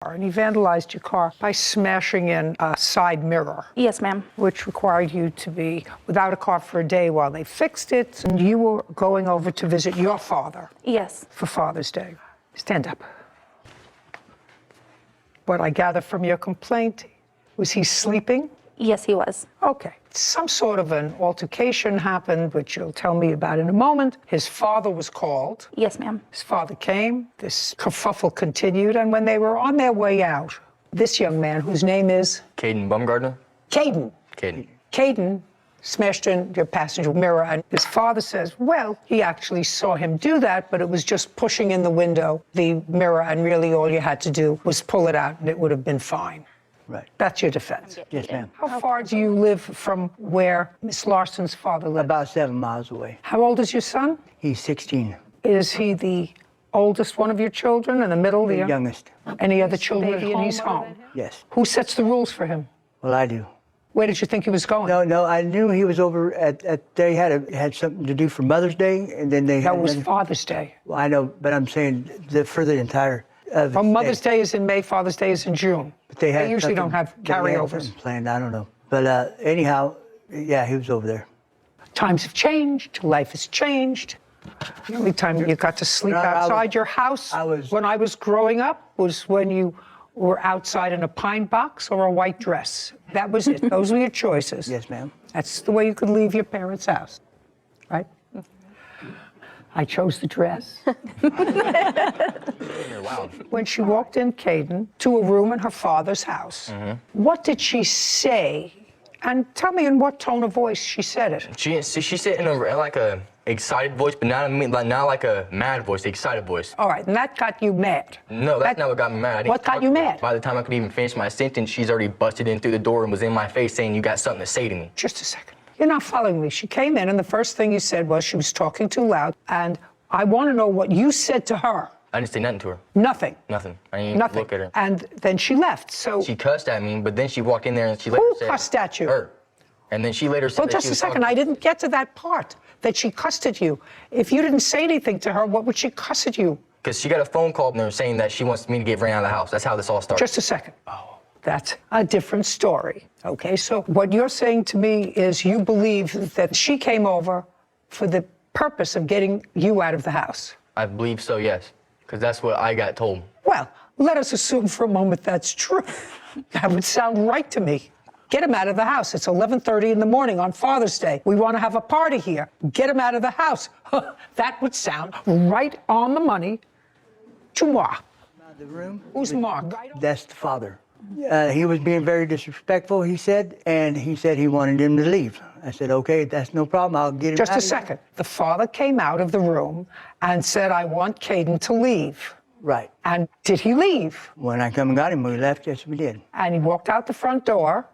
And he vandalized your car by smashing in a side mirror. Yes, ma'am. Which required you to be without a car for a day while they fixed it. And you were going over to visit your father. Yes. For Father's Day. Stand up. What I gather from your complaint, was he sleeping? Yes, he was. Okay. Some sort of an altercation happened, which you'll tell me about in a moment. His father was called. Yes, ma'am. His father came. This kerfuffle continued, and when they were on their way out, this young man, whose name is? Caden Bumgardner. Caden smashed in your passenger mirror, and his father says, well, he actually saw him do that, but it was just pushing in the window, the mirror, and really all you had to do was pull it out, and it would have been fine. Right. That's your defense? Yes, ma'am. How far do you live from where Miss Larson's father lives? About 7 miles away. How old is your son? He's 16. Is he the oldest one of your children, in the middle? The youngest. Any other children at home? He's home? Yes. Who sets the rules for him? Well, I do. Where did you think he was going? No, I knew he was over they had something to do for Mother's Day, and then they had... That was Father's Day. Well, I know, but I'm saying for the entire... Well, Mother's Day is in May, Father's Day is in June. But they usually don't have carryovers. Planned, I don't know. But anyhow, yeah, he was over there. Times have changed. Life has changed. The only time you got to sleep outside your house when I was growing up was when you were outside in a pine box or a white dress. That was it. Those were your choices. Yes, ma'am. That's the way you could leave your parents' house, right? I chose the dress. When she walked in, Caden, to a room in her father's house, what did she say? And tell me in what tone of voice she said it. She said in like a excited voice, but not like a mad voice, excited voice. All right, and that got you mad. No, that's not what got me mad. What got you mad? By the time I could even finish my sentence, she's already busted in through the door and was in my face saying, you got something to say to me. Just a second. You're not following me. She came in, and the first thing you said was she was talking too loud, and I want to know what you said to her. I didn't say nothing to her. Nothing. Nothing. I didn't even look at her. And then she left, so... She cussed at me, but then she walked in there and she later said... Who cussed at you? Her. And then she later said Well, just a second. I didn't get to that part, that she cussed at you. If you didn't say anything to her, what would she cuss at you? Because she got a phone call from her saying that she wants me to get ran out of the house. That's how this all started. Just a second. Oh. That's a different story. Okay, so what you're saying to me is you believe that she came over for the purpose of getting you out of the house. I believe so, yes, because that's what I got told. Well, let us assume for a moment that's true. That would sound right to me. Get him out of the house. It's 11:30 in the morning on Father's Day. We want to have a party here. Get him out of the house. That would sound right on the money to moi. The room? Who's Mark? That's the father. He was being very disrespectful, he said, and he said he wanted him to leave. I said, okay, that's no problem. I'll get him Just out a second. The father came out of the room and said, I want Caden to leave. Right. And did he leave? When I come and got him, we left. Yes, we did. And he walked out the front door.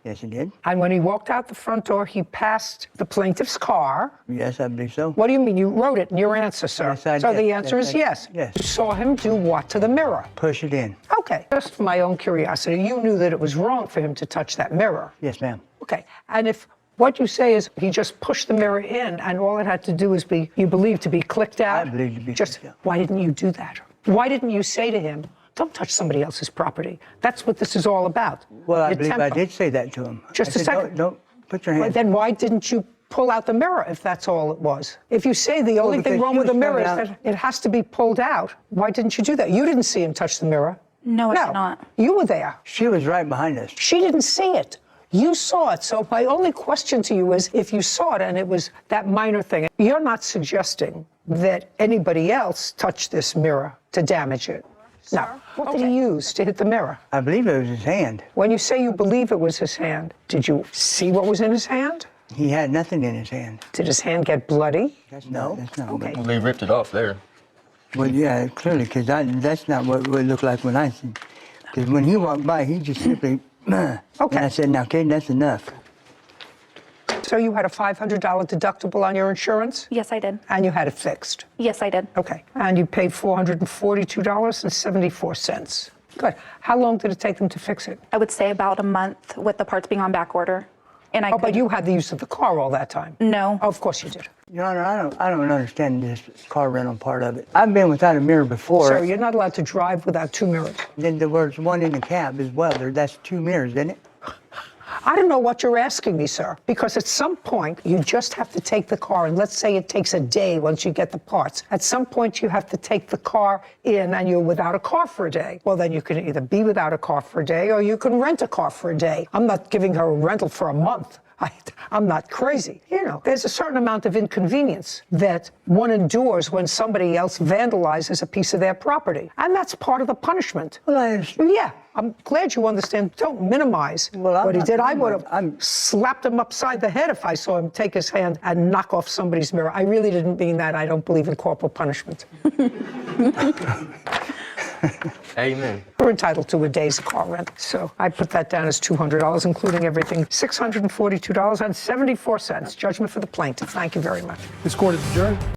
Yes, he did. And when he walked out the front door, he passed the plaintiff's car. Yes, I believe so. What do you mean? You wrote it in your answer, sir. Yes, I did. So the answer is yes. Yes. You saw him do what to the mirror? Push it in. Okay. Just for my own curiosity, you knew that it was wrong for him to touch that mirror. Yes, ma'am. Okay. And if what you say is he just pushed the mirror in and all it had to do is be, you believe, to be clicked out? I believe to be just, clicked out. Why didn't you do that? Why didn't you say to him, don't touch somebody else's property? That's what this is all about. Well, I believe I did say that to him. Just a second. Don't put your hand. Then why didn't you pull out the mirror if that's all it was? If you say the only thing wrong with the mirror is that it has to be pulled out, why didn't you do that? You didn't see him touch the mirror. No, I did not. You were there. She was right behind us. She didn't see it. You saw it. So my only question to you is, if you saw it and it was that minor thing, you're not suggesting that anybody else touched this mirror to damage it. No. What did he use to hit the mirror? I believe it was his hand. When you say you believe it was his hand, did you see what was in his hand? He had nothing in his hand. Did his hand get bloody? No. That's not Okay. Well, they ripped it off there. Well, yeah, clearly, because that's not what it would look like when I see. Because when he walked by, he just simply, Okay. And I said, now, Caden, that's enough. So you had a $500 deductible on your insurance? Yes, I did. And you had it fixed? Yes, I did. Okay. And you paid $442.74. Good. How long did it take them to fix it? I would say about a month with the parts being on back order. And I Oh, but couldn't- you had the use of the car all that time? No. Oh, of course you did. Your Honor, I don't understand this car rental part of it. I've been without a mirror before. Sir, you're not allowed to drive without 2 mirrors. Then there was one in the cab as well. That's 2 mirrors, isn't it? I don't know what you're asking me, sir, because at some point you just have to take the car, and let's say it takes a day once you get the parts. At some point you have to take the car in and you're without a car for a day. Well, then you can either be without a car for a day or you can rent a car for a day. I'm not giving her a rental for a month. I'm not crazy. You know, there's a certain amount of inconvenience that one endures when somebody else vandalizes a piece of their property. And that's part of the punishment. Well, I understand. Yeah, I'm glad you understand. Don't minimize Well, I'm what he not did. I would have I'm- slapped him upside the head if I saw him take his hand and knock off somebody's mirror. I really didn't mean that. I don't believe in corporal punishment. Amen. We're entitled to a day's car rent. So I put that down as $200, including everything, $642.74. Judgment for the plaintiff. Thank you very much. This court is adjourned.